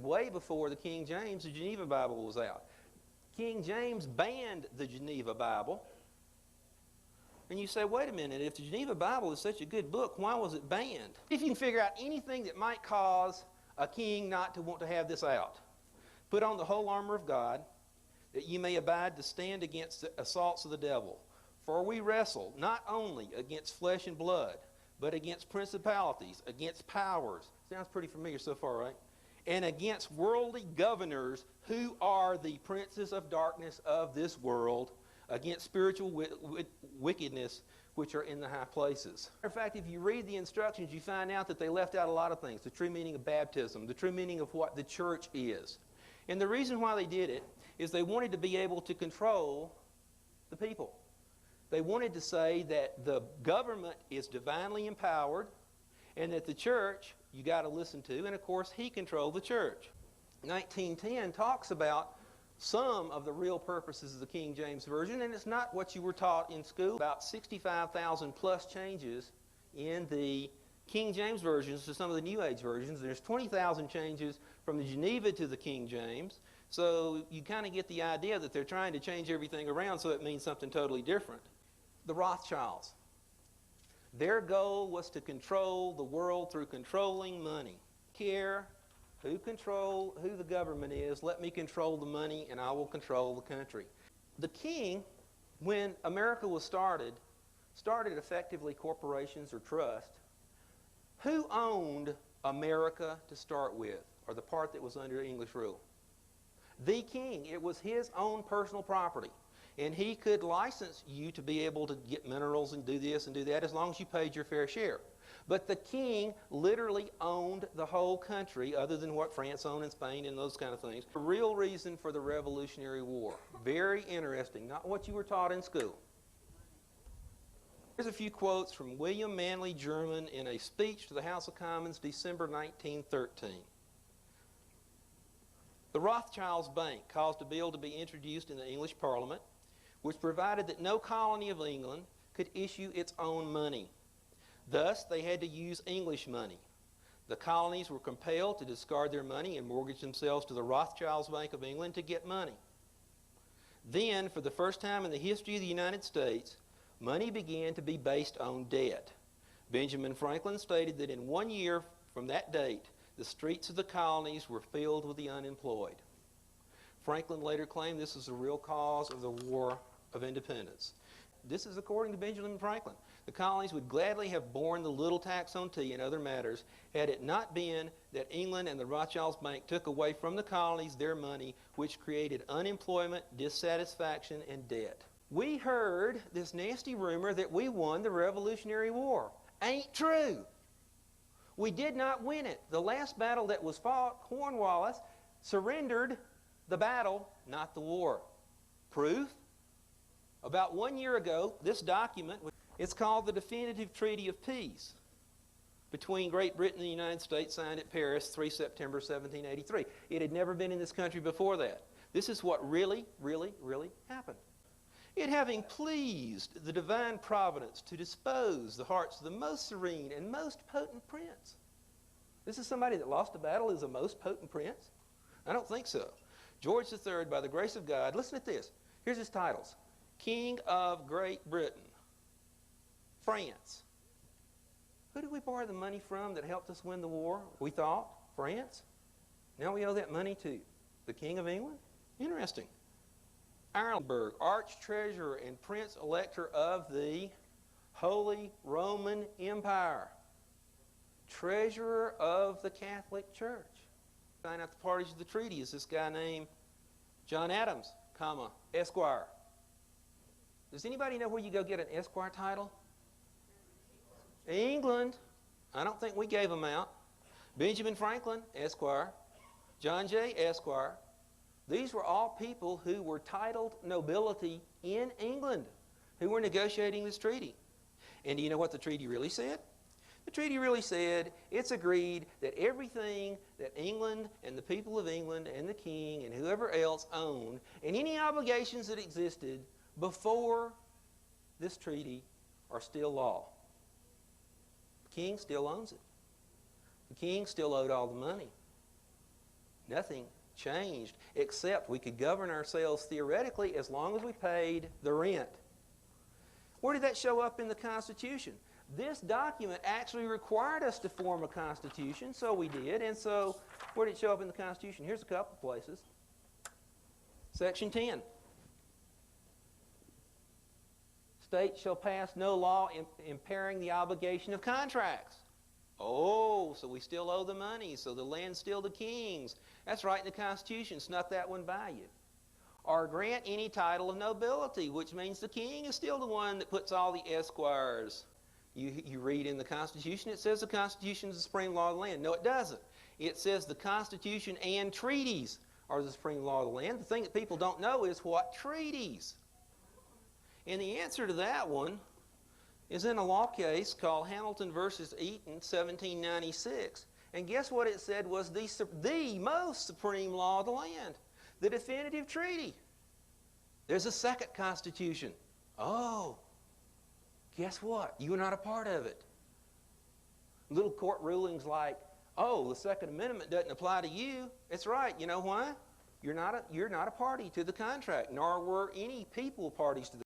way before the King James, the Geneva Bible was out. King James banned the Geneva Bible. And you say, wait a minute, if the Geneva Bible is such a good book, why was it banned? If you can figure out anything that might cause a king not to want to have this out, put on the whole armor of God, that you may abide to stand against the assaults of the devil. For we wrestle not only against flesh and blood, but against principalities, against powers. Sounds pretty familiar so far, right? And against worldly governors who are the princes of darkness of this world, against spiritual wickedness which are in the high places. In fact, if you read the instructions, you find out that they left out a lot of things. The true meaning of baptism, the true meaning of what the church is. And the reason why they did it is they wanted to be able to control the people. They wanted to say that the government is divinely empowered and that the church you got to listen to, and of course he controlled the church. 1910 talks about some of the real purposes of the King James Version, and it's not what you were taught in school. About 65,000 plus changes in the King James versions to some of the New Age versions. There's 20,000 changes from the Geneva to the King James. So you kind of get the idea that they're trying to change everything around so it means something totally different. The Rothschilds. Their goal was to control the world through controlling money. Care who the government is, let me control the money and I will control the country. The king, when America was started effectively corporations or trusts. Who owned America to start with, or the part that was under English rule? The king. It was his own personal property. And he could license you to be able to get minerals and do this and do that as long as you paid your fair share. But the king literally owned the whole country, other than what France owned in Spain and those kind of things. The real reason for the Revolutionary War. Very interesting. Not what you were taught in school. Here's a few quotes from William Manley German in a speech to the House of Commons, December 1913. The Rothschilds Bank caused a bill to be introduced in the English Parliament, which provided that no colony of England could issue its own money. Thus, they had to use English money. The colonies were compelled to discard their money and mortgage themselves to the Rothschilds Bank of England to get money. Then, for the first time in the history of the United States, money began to be based on debt. Benjamin Franklin stated that in 1 year from that date, the streets of the colonies were filled with the unemployed. Franklin later claimed this was the real cause of the War of Independence. This is according to Benjamin Franklin. The colonies would gladly have borne the little tax on tea and other matters had it not been that England and the Rothschilds Bank took away from the colonies their money, which created unemployment, dissatisfaction, and debt. We heard this nasty rumor that we won the Revolutionary War. Ain't true. We did not win it. The last battle that was fought, Cornwallis surrendered the battle, not the war. Proof? About 1 year ago, this document, it's called the Definitive Treaty of Peace between Great Britain and the United States, signed at Paris, 3 September 1783. It had never been in this country before that. This is what really, really, really happened. It having pleased the divine providence to dispose the hearts of the most serene and most potent prince. This is somebody that lost a battle is a most potent prince? I don't think so. George III, by the grace of God, listen to this. Here's his titles. King of Great Britain. France. Who did we borrow the money from that helped us win the war? We thought France. Now we owe that money to the King of England? Interesting. Ireland, Arch-Treasurer and Prince Elector of the Holy Roman Empire. Treasurer of the Catholic Church. Find out the parties of the treaty is this guy named John Adams, comma, Esquire. Does anybody know where you go get an Esquire title? England. I don't think we gave them out. Benjamin Franklin, Esquire. John Jay, Esquire. These were all people who were titled nobility in England, who were negotiating this treaty. And do you know what the treaty really said? The treaty really said it's agreed that everything that England and the people of England and the king and whoever else owned, and any obligations that existed before this treaty, are still law. The king still owns it. The king still owed all the money. Nothing changed, except we could govern ourselves theoretically as long as we paid the rent. Where did that show up in the Constitution? This document actually required us to form a Constitution, so we did. And so where did it show up in the Constitution? Here's a couple places. Section 10. States shall pass no law impairing the obligation of contracts. Oh, so we still owe the money, so the land's still the king's. That's right in the Constitution. Snuck that one by you. Or grant any title of nobility, which means the king is still the one that puts all the esquires. You read in the Constitution, it says the Constitution is the supreme law of the land. No, it doesn't. It says the Constitution and treaties are the supreme law of the land. The thing that people don't know is what treaties. And the answer to that one is in a law case called Hamilton versus Eaton, 1796. And guess what it said was the most supreme law of the land? The definitive treaty. There's a second Constitution. Oh, guess what? You are not a part of it. Little court rulings like, oh, the Second Amendment doesn't apply to you. It's right. You know why? You're not a party to the contract, nor were any people parties to the